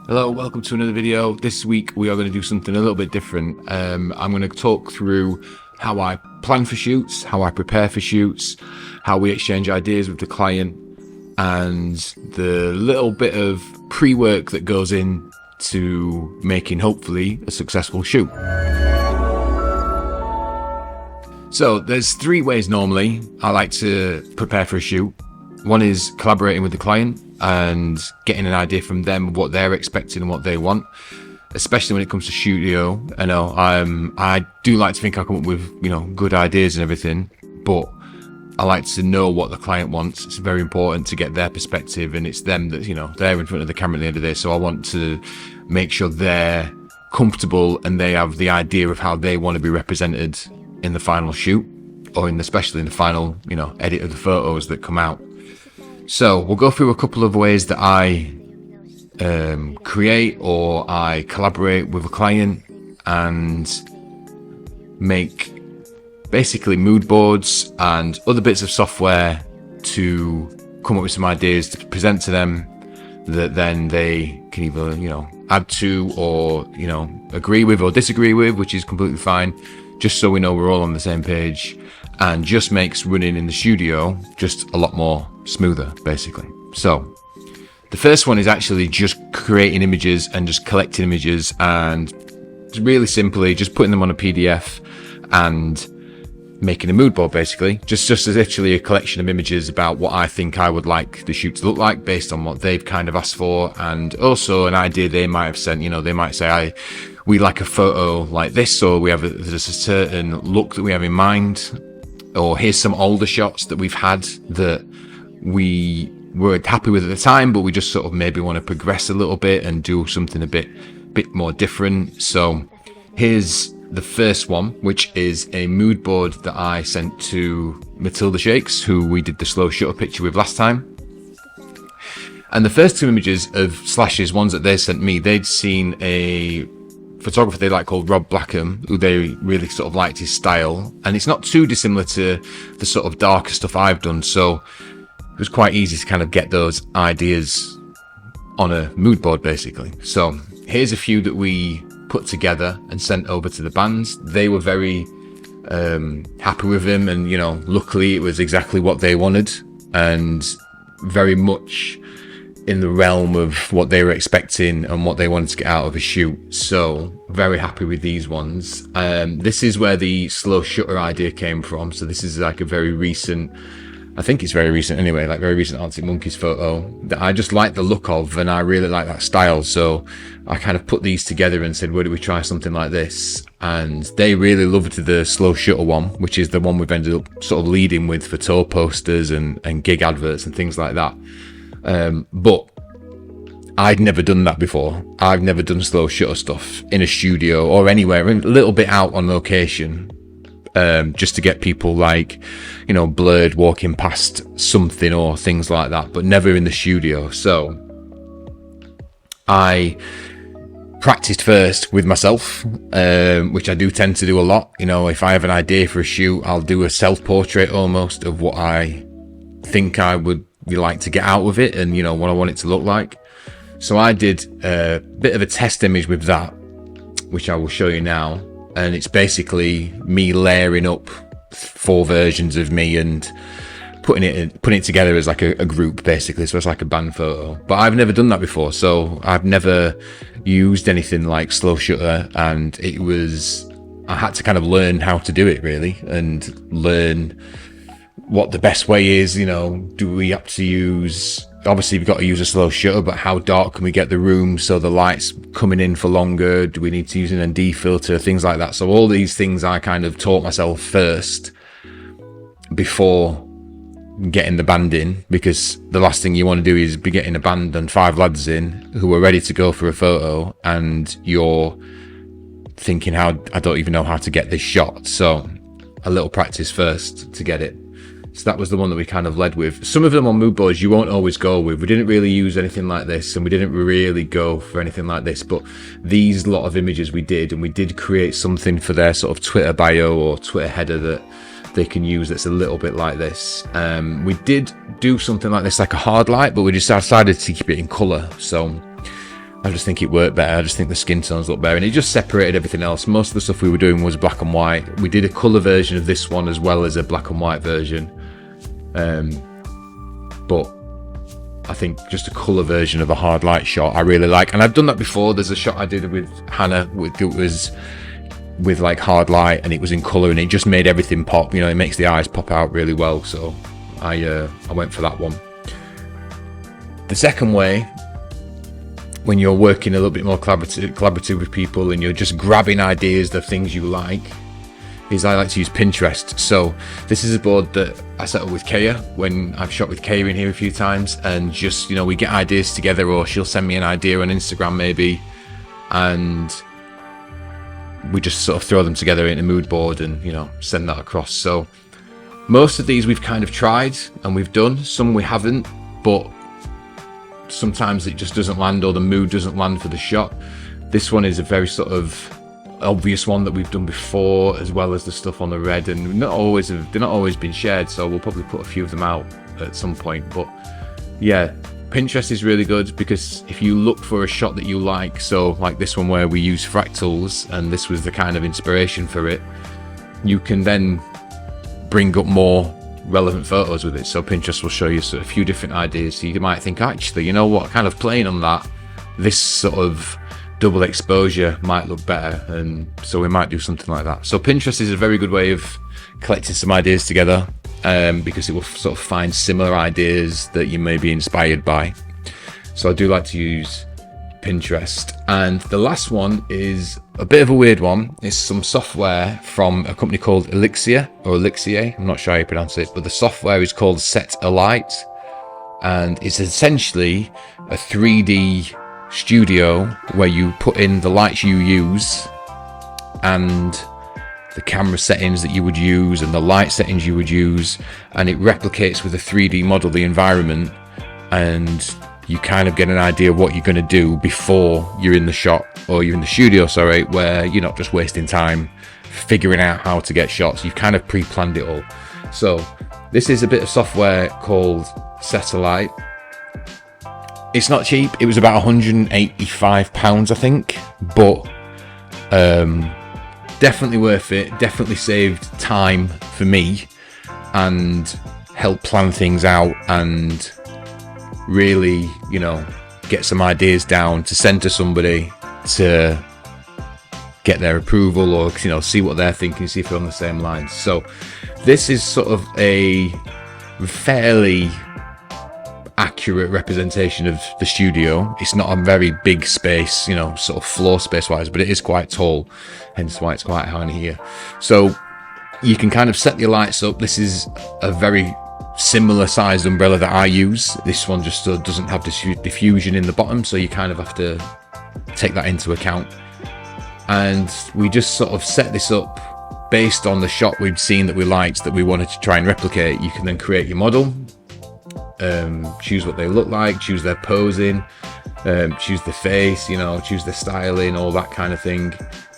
Hello, welcome to another video. This week we are going to do something a little bit different. I'm going to talk through how I plan for shoots, how I prepare for shoots, how we exchange ideas with the client, and the little bit of pre-work that goes into making hopefully a successful shoot. So there's three ways normally I like to prepare for a shoot. One is collaborating with the client and getting an idea from them of what they're expecting and what they want, especially when it comes to studio. I do like to think I come up with, good ideas and everything, but I like to know what the client wants. It's very important to get their perspective, and it's them that, they're in front of the camera at the end of the day. So I want to make sure they're comfortable and they have the idea of how they want to be represented in the final shoot, or especially in the final, edit of the photos that come out. So we'll go through a couple of ways that I create or I collaborate with a client and make basically mood boards and other bits of software to come up with some ideas to present to them that then they can either, add to or, agree with or disagree with, which is completely fine, just so we know we're all on the same page, and just makes running in the studio just a lot more smoother, basically. So the first one is actually just creating images and just collecting images, and really simply just putting them on a PDF and making a mood board, basically. Just as literally a collection of images about what I think I would like the shoot to look like based on what they've kind of asked for, and also an idea they might have sent. They might say, we like a photo like this, or there's a certain look that we have in mind, or here's some older shots that we've had that we were happy with at the time, but we just sort of maybe want to progress a little bit and do something a bit more different. So here's the first one, which is a mood board that I sent to Matilda Shakes, who we did the slow shutter picture with last time. And the first two images of Slash's ones that they sent me, they'd seen a photographer they like called Rob Blackham, who they really sort of liked his style, and it's not too dissimilar to the sort of darker stuff I've done, so it was quite easy to kind of get those ideas on a mood board, basically. So here's a few that we put together and sent over to the bands. They were very happy with them, and luckily it was exactly what they wanted and very much in the realm of what they were expecting and what they wanted to get out of a shoot. So very happy with these ones. This is where the slow shutter idea came from. So this is like a very recent, I think it's very recent anyway, like very recent Arctic Monkeys photo that I just like the look of, and I really like that style. So I kind of put these together and said, why do we try something like this? And they really loved the slow shutter one, which is the one we've ended up sort of leading with for tour posters and gig adverts and things like that. But I'd never done that before. I've never done slow shutter stuff in a studio or anywhere, a little bit out on location, just to get people blurred walking past something or things like that, but never in the studio. So I practiced first with myself, which I do tend to do a lot. If I have an idea for a shoot, I'll do a self-portrait almost of what I think I would like to get out of it and what I want it to look like. So I did a bit of a test image with that, which I will show you now, and it's basically me layering up 4 versions of me and putting it together as like a group, basically. So it's like a band photo, but I've never done that before, so I've never used anything like slow shutter, and I had to kind of learn how to do it really, and learn what the best way is. Do we have to use, obviously we've got to use a slow shutter, but how dark can we get the room so the light's coming in for longer? Do we need to use an ND filter, things like that? So all these things I kind of taught myself first before getting the band in, because the last thing you want to do is be getting a band and 5 lads in who are ready to go for a photo, and you're thinking, I don't even know how to get this shot. So a little practice first to get it. So that was the one that we kind of led with. Some of them on mood boards you won't always go with. We didn't really use anything like this, and we didn't really go for anything like this, but these lot of images we did, and we did create something for their sort of Twitter bio or Twitter header that they can use that's a little bit like this. We did do something like this, like a hard light, but we just decided to keep it in colour. So I just think it worked better. I just think the skin tones look better, and it just separated everything else. Most of the stuff we were doing was black and white. We did a colour version of this one as well as a black and white version, but I think just a colour version of a hard light shot I really like, and I've done that before. There's a shot I did with Hannah, it was with like hard light, and it was in colour, and it just made everything pop. You know, it makes the eyes pop out really well, so I went for that one. The second way, when you're working a little bit more collaborative with people and you're just grabbing ideas of things you like, is I like to use Pinterest. So this is a board that I set up with Kaya when I've shot with Kaya in here a few times, and just, you know, we get ideas together, or she'll send me an idea on Instagram maybe, and we just sort of throw them together in a mood board and, you know, send that across. So most of these we've kind of tried and we've done, some we haven't, but sometimes it just doesn't land, or the mood doesn't land for the shot. This one is a very sort of obvious one that we've done before, as well as the stuff on the red, and they're not always been shared, so we'll probably put a few of them out at some point. But yeah, Pinterest is really good, because if you look for a shot that you like, so like this one where we use fractals and this was the kind of inspiration for it, you can then bring up more relevant photos with it. So Pinterest will show you sort of a few different ideas, so you might think, actually, you know what, kind of playing on that, this sort of double exposure might look better, and so we might do something like that. So Pinterest is a very good way of collecting some ideas together, because it will sort of find similar ideas that you may be inspired by. So I do like to use Pinterest. And the last one is a bit of a weird one. It's some software from a company called Elixir, I'm not sure how you pronounce it, but the software is called Set Alight, and it's essentially a 3D studio where you put in the lights you use and the camera settings that you would use and the light settings you would use, and it replicates with a 3D model the environment, and you kind of get an idea of what you're going to do before you're in the shot, or you're in the studio, sorry, where you're not just wasting time figuring out how to get shots. You've kind of pre-planned it all. So this is a bit of software called Satellite. It's not cheap. It was about £185, I think, but definitely worth it. Definitely saved time for me and helped plan things out, and really, you know, get some ideas down to send to somebody to get their approval, or, you know, see what they're thinking, see if we're on the same lines. So this is sort of a fairly accurate representation of the studio. It's not a very big space, you know, sort of floor space wise, but it is quite tall, hence why it's quite high in here. So you can kind of set your lights up. This is a very similar sized umbrella that I use. This one just doesn't have diffusion in the bottom, so you kind of have to take that into account. And we just sort of set this up based on the shot we'd seen that we liked, that we wanted to try and replicate. You can then create your model, choose what they look like, choose their posing, choose the face, you know, choose the styling, all that kind of thing,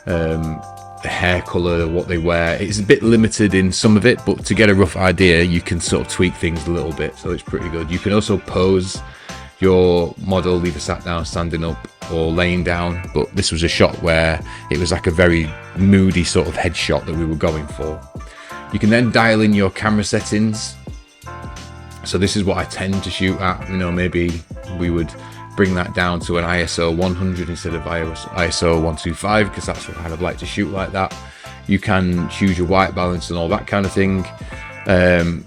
the hair color, what they wear. It's a bit limited in some of it, but to get a rough idea, you can sort of tweak things a little bit, so it's pretty good. You can also pose your model either sat down, standing up, or laying down, but this was a shot where it was like a very moody sort of headshot that we were going for. You can then dial in your camera settings. So this is what I tend to shoot at, you know, maybe we would bring that down to an ISO 100 instead of ISO 125, because that's what I kind of like to shoot like that. You can choose your white balance and all that kind of thing.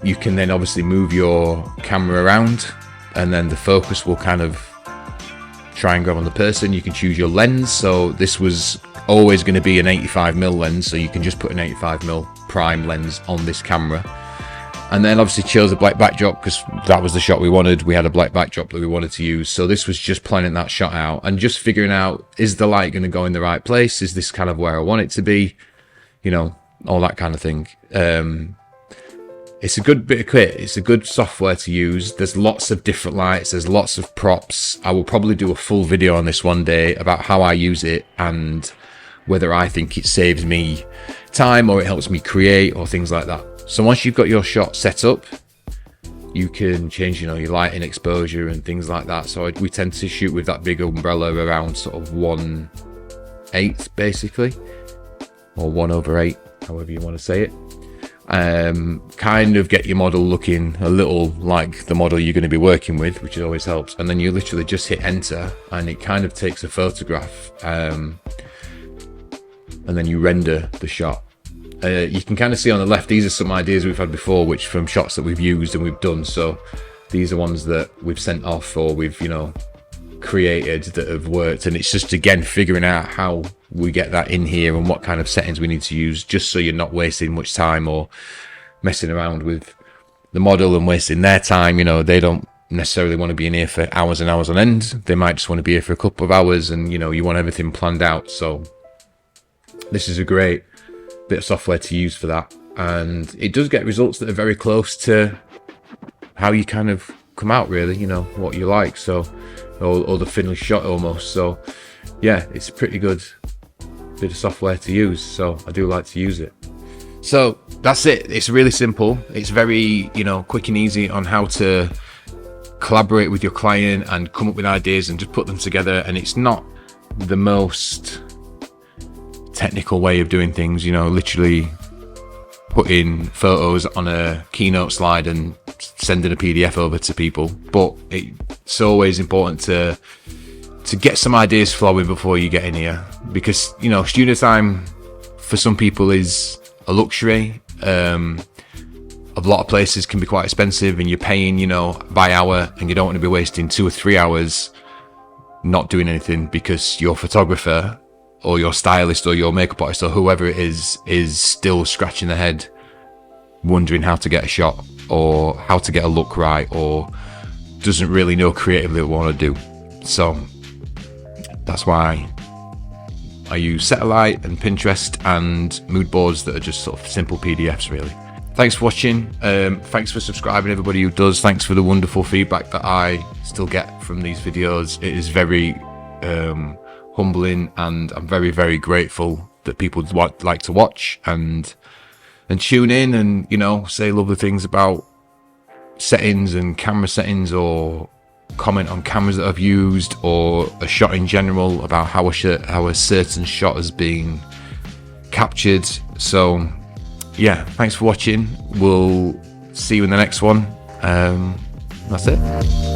You can then obviously move your camera around, and then the focus will kind of try and grab on the person. You can choose your lens. So this was always going to be an 85mm lens, so you can just put an 85mm prime lens on this camera. And then obviously chose a black backdrop, because that was the shot we wanted. We had a black backdrop that we wanted to use. So this was just planning that shot out and just figuring out, is the light going to go in the right place? Is this kind of where I want it to be? You know, all that kind of thing. It's a good bit of kit. It's a good software to use. There's lots of different lights. There's lots of props. I will probably do a full video on this one day about how I use it and whether I think it saves me time or it helps me create or things like that. So once you've got your shot set up, you can change, you know, your lighting exposure and things like that. So we tend to shoot with that big umbrella around sort of 1/8 basically, or 1/8, however you want to say it. Kind of get your model looking a little like the model you're going to be working with, which always helps. And then you literally just hit enter and it kind of takes a photograph, and then you render the shot. You can kind of see on the left, these are some ideas we've had before, which from shots that we've used and we've done. So these are ones that we've sent off or we've, you know, created that have worked. And it's just, again, figuring out how we get that in here and what kind of settings we need to use, just so you're not wasting much time or messing around with the model and wasting their time. You know, they don't necessarily want to be in here for hours and hours on end. They might just want to be here for a couple of hours, and, you know, you want everything planned out. So this is a great bit of software to use for that, and it does get results that are very close to how you kind of come out, really, you know, what you like. So or the finished shot almost. So yeah, it's a pretty good bit of software to use, so I do like to use it. So that's it. It's really simple. It's very, you know, quick and easy on how to collaborate with your client and come up with ideas and just put them together. And it's not the most technical way of doing things, you know, literally putting photos on a Keynote slide and sending a PDF over to people. But it's always important to get some ideas flowing before you get in here, because, you know, studio time for some people is a luxury. A lot of places can be quite expensive, and you're paying, you know, by hour, and you don't want to be wasting 2 or 3 hours not doing anything because your photographer or your stylist or your makeup artist or whoever it is still scratching their head wondering how to get a shot or how to get a look right, or doesn't really know creatively what I want to do. So that's why I use Satellite and Pinterest and MoodBoards that are just sort of simple PDFs, really. Thanks for watching. Thanks for subscribing, everybody who does. Thanks for the wonderful feedback that I still get from these videos. It is very humbling, and I'm very, very grateful that people like to watch and tune in and, you know, say lovely things about settings and camera settings, or comment on cameras that I've used, or a shot in general, about how a certain shot has been captured. So yeah, thanks for watching. We'll see you in the next one. That's it.